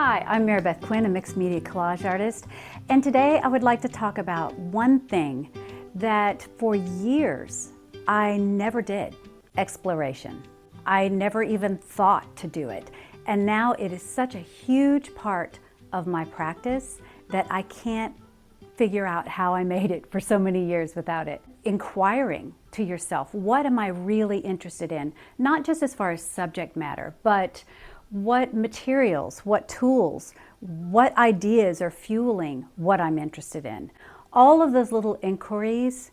Hi, I'm Maribeth Quinn, a mixed media collage artist, and today I would like to talk about one thing that for years I never did: exploration. I never even thought to do it, and now it is such a huge part of my practice that I can't figure out how I made it for so many years without it. Inquiring to yourself, what am I really interested in? Not just as far as subject matter, but what materials, what tools, what ideas are fueling what I'm interested in. All of those little inquiries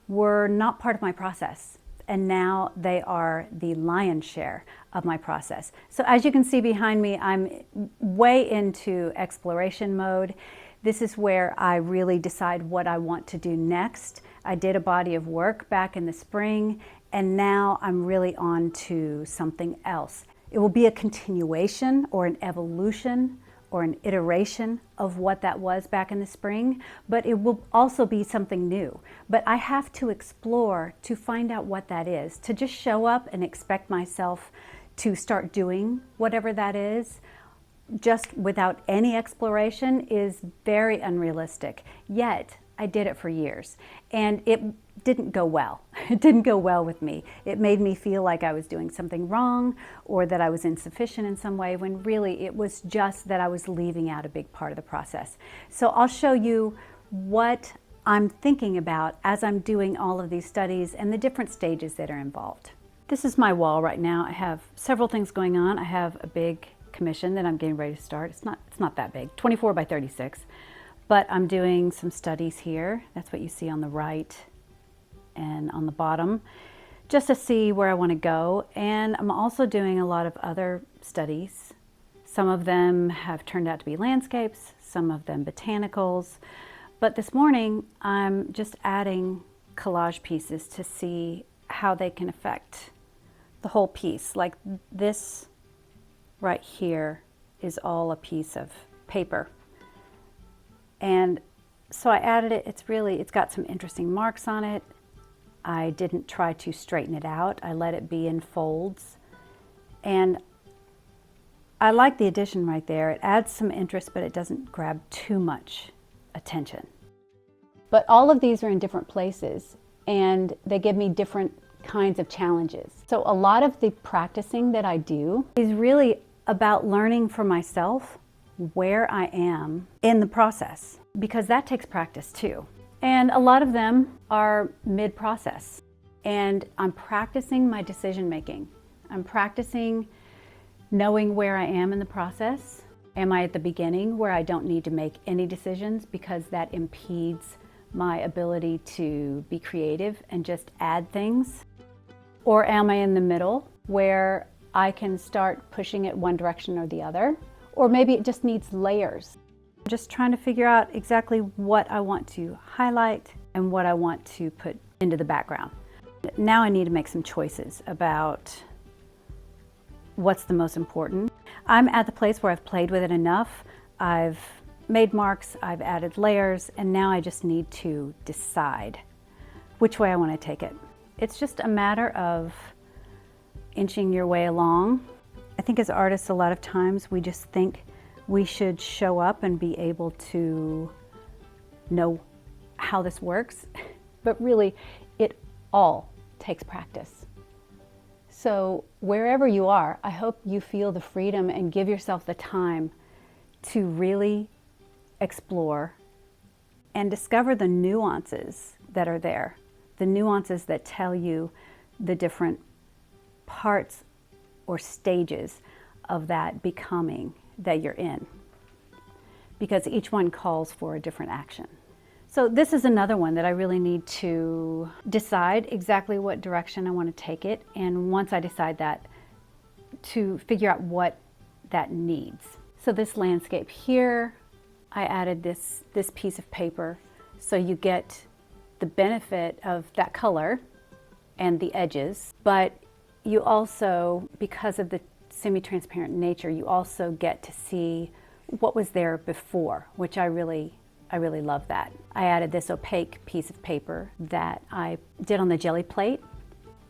were not part of my process, and now they are the lion's share of my process. So as you can see behind me, I'm way into exploration mode. This is where I really decide what I want to do next. I did a body of work back in the spring, and now I'm really on to something else. It will be a continuation or an evolution or an iteration of what that was back in the spring, but it will also be something new. But I have to explore to find out what that is. To just show up and expect myself to start doing whatever that is, just without any exploration, is very unrealistic. Yet, I did it for years, and it didn't go well. It didn't go well with me. It made me feel like I was doing something wrong or that I was insufficient in some way, when really it was just that I was leaving out a big part of the process. So I'll show you what I'm thinking about as I'm doing all of these studies and the different stages that are involved. This is my wall right now. I have several things going on. I have a big commission that I'm getting ready to start. It's not that big, 24 by 36. But I'm doing some studies here. That's what you see on the right and on the bottom, just to see where I want to go. And I'm also doing a lot of other studies. Some of them have turned out to be landscapes, some of them botanicals. But this morning, I'm just adding collage pieces to see how they can affect the whole piece. Like this right here is all a piece of paper. And so I added it. It's got some interesting marks on it. I didn't try to straighten it out. I let it be in folds. And I like the addition right there. It adds some interest, but it doesn't grab too much attention. But all of these are in different places, and they give me different kinds of challenges. So a lot of the practicing that I do is really about learning for myself where I am in the process, because that takes practice too. And a lot of them are mid-process, and I'm practicing my decision making. I'm practicing knowing where I am in the process. Am I at the beginning where I don't need to make any decisions because that impedes my ability to be creative and just add things? Or am I in the middle where I can start pushing it one direction or the other? Or maybe it just needs layers. I'm just trying to figure out exactly what I want to highlight and what I want to put into the background. Now I need to make some choices about what's the most important. I'm at the place where I've played with it enough. I've made marks, I've added layers, and now I just need to decide which way I want to take it. It's just a matter of inching your way along. I think as artists, a lot of times we just think we should show up and be able to know how this works, but really it all takes practice. So wherever you are, I hope you feel the freedom and give yourself the time to really explore and discover the nuances that are there, the nuances that tell you the different parts or stages of that becoming that you're in, because each one calls for a different action. So this is another one that I really need to decide exactly what direction I want to take it, and once I decide that, to figure out what that needs. So this landscape here, I added this piece of paper so you get the benefit of that color and the edges, but you also, because of the semi-transparent nature, you also get to see what was there before, which I really love that. I added this opaque piece of paper that I did on the jelly plate,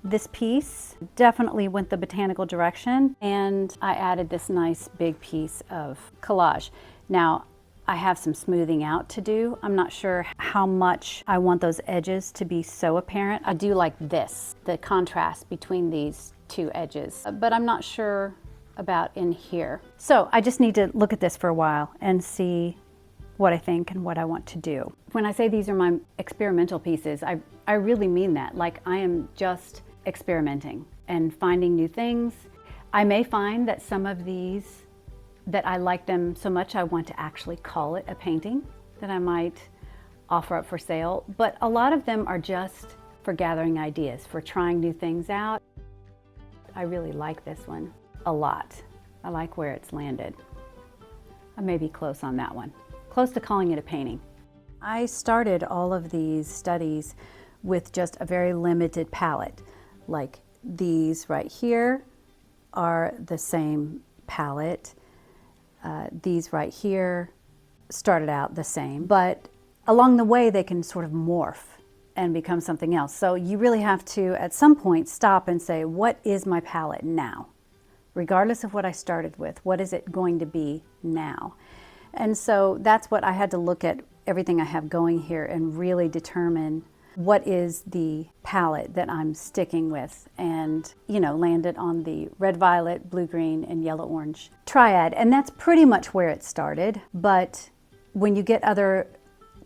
This piece definitely went the botanical direction, and I added this nice big piece of collage. Now, I have some smoothing out to do. I'm not sure how much I want those edges to be so apparent. I do like this, the contrast between these two edges, but I'm not sure about in here. So I just need to look at this for a while and see what I think and what I want to do. When I say these are my experimental pieces, I really mean that. Like, I am just experimenting and finding new things. I may find that some of these, that I like them so much I want to actually call it a painting that I might offer up for sale, but a lot of them are just for gathering ideas, for trying new things out. I really like this one a lot. I like where it's landed. I may be close on that one. Close to calling it a painting. I started all of these studies with just a very limited palette. Like these right here are the same palette. These right here started out the same, but along the way they can sort of morph and become something else. So you really have to, at some point, stop and say, what is my palette now? Regardless of what I started with, what is it going to be now? And so that's what I had to look at everything I have going here and really determine what is the palette that I'm sticking with, and, you know, landed on the red, violet, blue, green, and yellow, orange triad. And that's pretty much where it started. But when you get other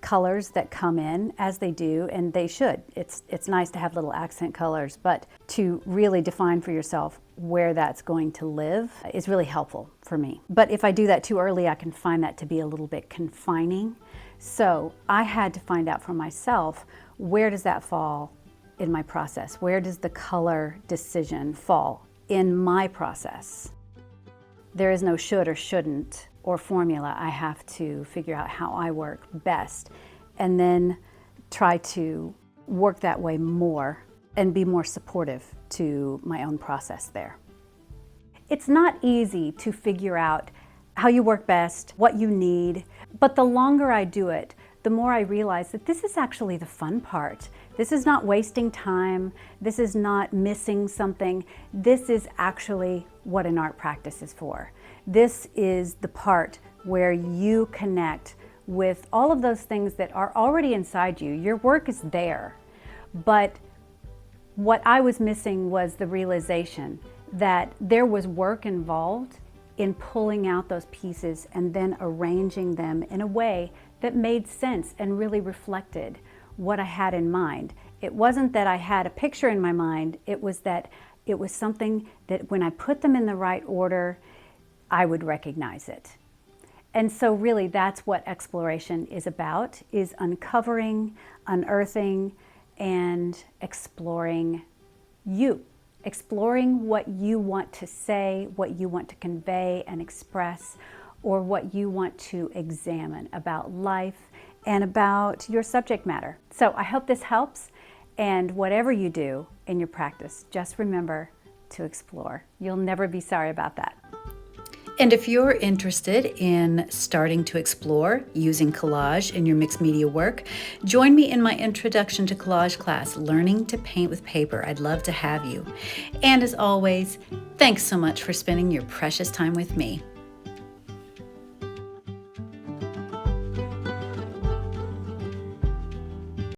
colors that come in, as they do, and they should, it's nice to have little accent colors, but to really define for yourself where that's going to live is really helpful for me. But if I do that too early, I can find that to be a little bit confining. So I had to find out for myself, where does that fall in my process? Where does the color decision fall in my process? There is no should or shouldn't or formula. I have to figure out how I work best and then try to work that way more and be more supportive to my own process there. It's not easy to figure out how you work best, what you need, but the longer I do it, the more I realize that this is actually the fun part. This is not wasting time. This is not missing something. This is actually what an art practice is for. This is the part where you connect with all of those things that are already inside you. Your work is there, but what I was missing was the realization that there was work involved in pulling out those pieces and then arranging them in a way that made sense and really reflected what I had in mind. It wasn't that I had a picture in my mind, it was that it was something that when I put them in the right order, I would recognize it. And so really that's what exploration is about, is uncovering, unearthing, and exploring you. Exploring what you want to say, what you want to convey and express, or what you want to examine about life and about your subject matter. So I hope this helps, and whatever you do in your practice, just remember to explore. You'll never be sorry about that. And if you're interested in starting to explore using collage in your mixed media work, join me in my Introduction to Collage class, Learning to Paint with Paper. I'd love to have you. And as always, thanks so much for spending your precious time with me.